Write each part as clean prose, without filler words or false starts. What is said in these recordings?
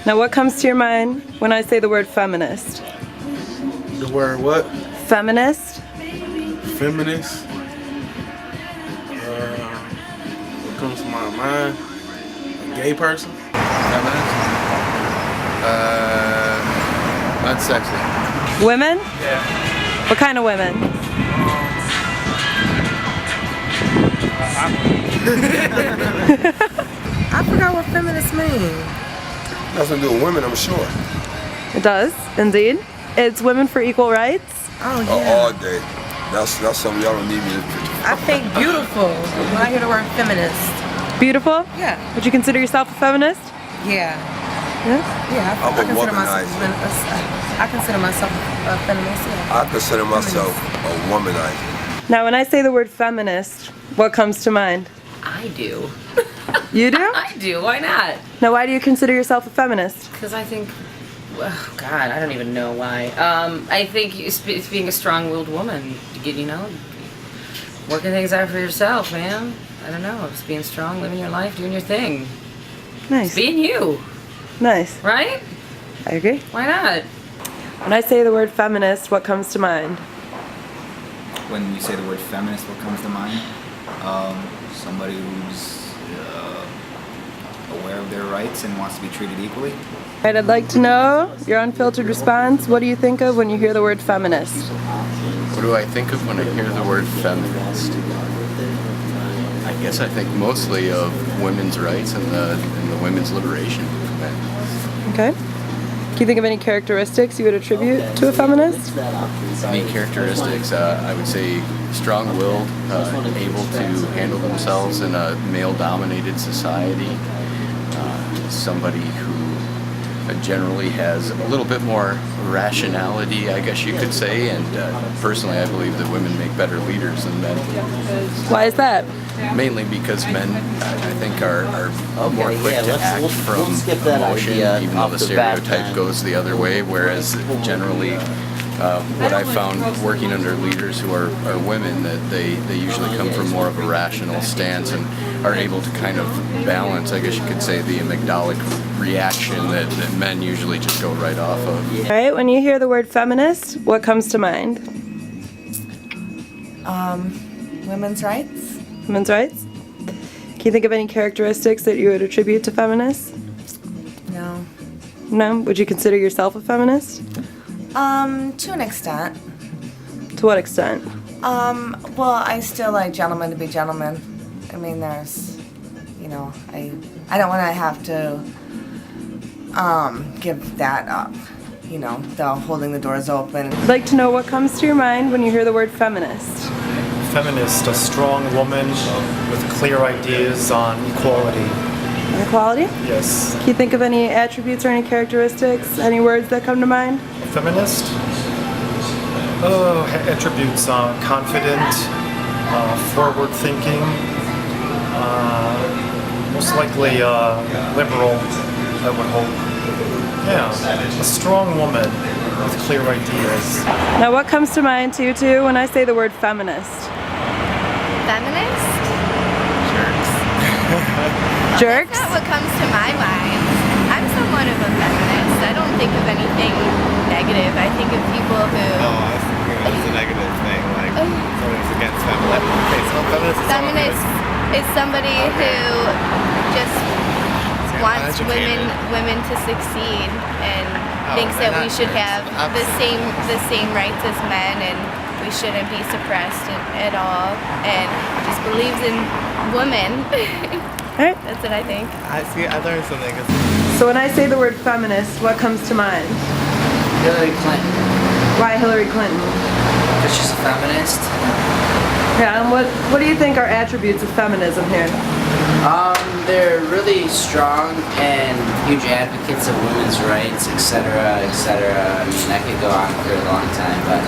Now what comes to your mind when I say the word feminist? The word what? Feminist? Feminist? What comes to my mind? A gay person? Feminist? Unsexy. Women? Yeah. What kind of women? I forgot what feminist means. Nothing to do with women, I'm sure. It does, indeed. It's women for equal rights. Oh All yeah. day. That's something y'all don't need me to picture. I think beautiful when I hear the word feminist. Beautiful? Yeah. Would you consider yourself a feminist? Yeah. Yeah. Yeah. I'm a consider myself. womanizer. I consider myself a feminist. Yeah. I consider myself a womanizer. Now when I say the word feminist, what comes to mind? I do. You do? I do. Why not? Now why do you consider yourself a feminist? Because I think, oh God, I don't even know why. I think it's being a strong-willed woman. You know, working things out for yourself, man. I don't know. Just being strong, living your life, doing your thing. Nice. Being you, Nice. right? I agree. Why not? When I say the word feminist, what comes to mind? When you say the word feminist, what comes to mind? Somebody who's aware of their rights and wants to be treated equally. Right, I'd like to know your unfiltered response. What do you think of when you hear the word feminist? What do I think of when I hear the word feminist? I guess I think mostly of women's rights and the women's liberation movement. Okay. Can you think of any characteristics you would attribute to a feminist? Any characteristics? I would say strong-willed, able to handle themselves in a male-dominated society, somebody who generally has a little bit more rationality, I guess you could say, and personally I believe that women make better leaders than men. Why is that? Mainly because men, I think, are more quick to act from emotion, even though the stereotype goes the other way, whereas generally what I've found working under leaders who are women, that they usually come from more of a rational stance and are able to kind of balance, I guess you could say, the amygdalic reaction that men usually just go right off of. All right, when you hear the word feminist, what comes to mind? Women's rights. Women's rights? Can you think of any characteristics that you would attribute to feminists? No. No? Would you consider yourself a feminist? To an extent. To what extent? Well, I still like gentlemen to be gentlemen. I mean, there's, you know, I don't want to have to give that up. You know, the holding the doors open. I'd like to know what comes to your mind when you hear the word feminist. Feminist, a strong woman with clear ideas on equality. Equality? Yes. Can you think of any attributes or any characteristics, any words that come to mind? Feminist? Attributes, confident, forward thinking, most likely liberal, I would hope. Yeah, a strong woman with clear ideas. Now what comes to mind to you too when I say the word feminist? Feminist? Jerks? That's not what comes to my mind. I'm somewhat of a feminist. I don't think of anything negative. I think of people who... Oh, I was thinking that was a negative thing, like someone's against feminism. Okay, so Feminist is somebody who just wants women to succeed and thinks that we should have the same rights as men, and we shouldn't be suppressed at all, and just believes in women. Alright. That's what I think. I learned something. So when I say the word feminist, what comes to mind? Hillary Clinton. Why Hillary Clinton? Because she's a feminist. Yeah, and what do you think are attributes of feminism here? They're really strong and huge advocates of women's rights, etc., etc. I mean, I could go on for a long time, but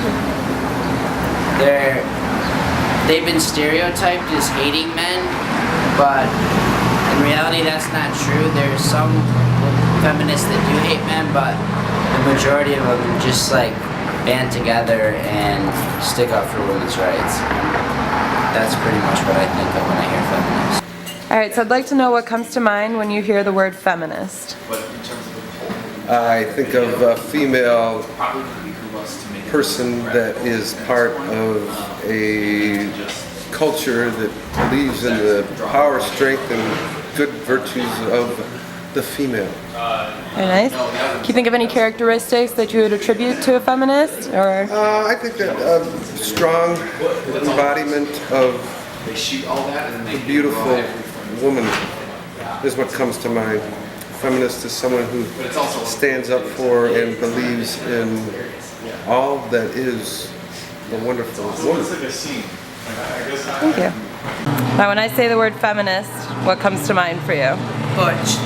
they've been stereotyped as hating men, but in reality that's not true. There's some feminists that do hate men, but the majority of them just like band together and stick up for women's rights. That's pretty much what I think of when I hear feminist. Alright, so I'd like to know what comes to mind when you hear the word feminist. But in terms of the I think of a female person that is part of a culture that believes in the power, strength, and good virtues of the female. Very nice. Can you think of any characteristics that you would attribute to a feminist? Or I think that a strong embodiment of the beautiful woman is what comes to mind. Feminist is someone who stands up for and believes in all that is a wonderful woman. thank you. Now, when I say the word feminist, what comes to mind for you? Butch.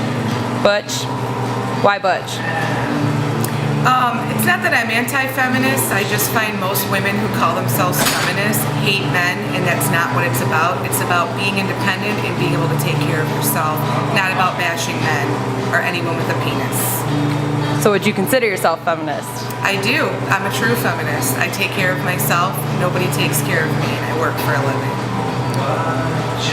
Butch. Why butch? It's not that I'm anti-feminist. I just find most women who call themselves feminists hate men, and that's not what it's about. It's about being independent and being able to take care of yourself, not about bashing men or anyone with a penis. So would you consider yourself feminist? I do. I'm a true feminist. I take care of myself. Nobody takes care of me, and I work for a living.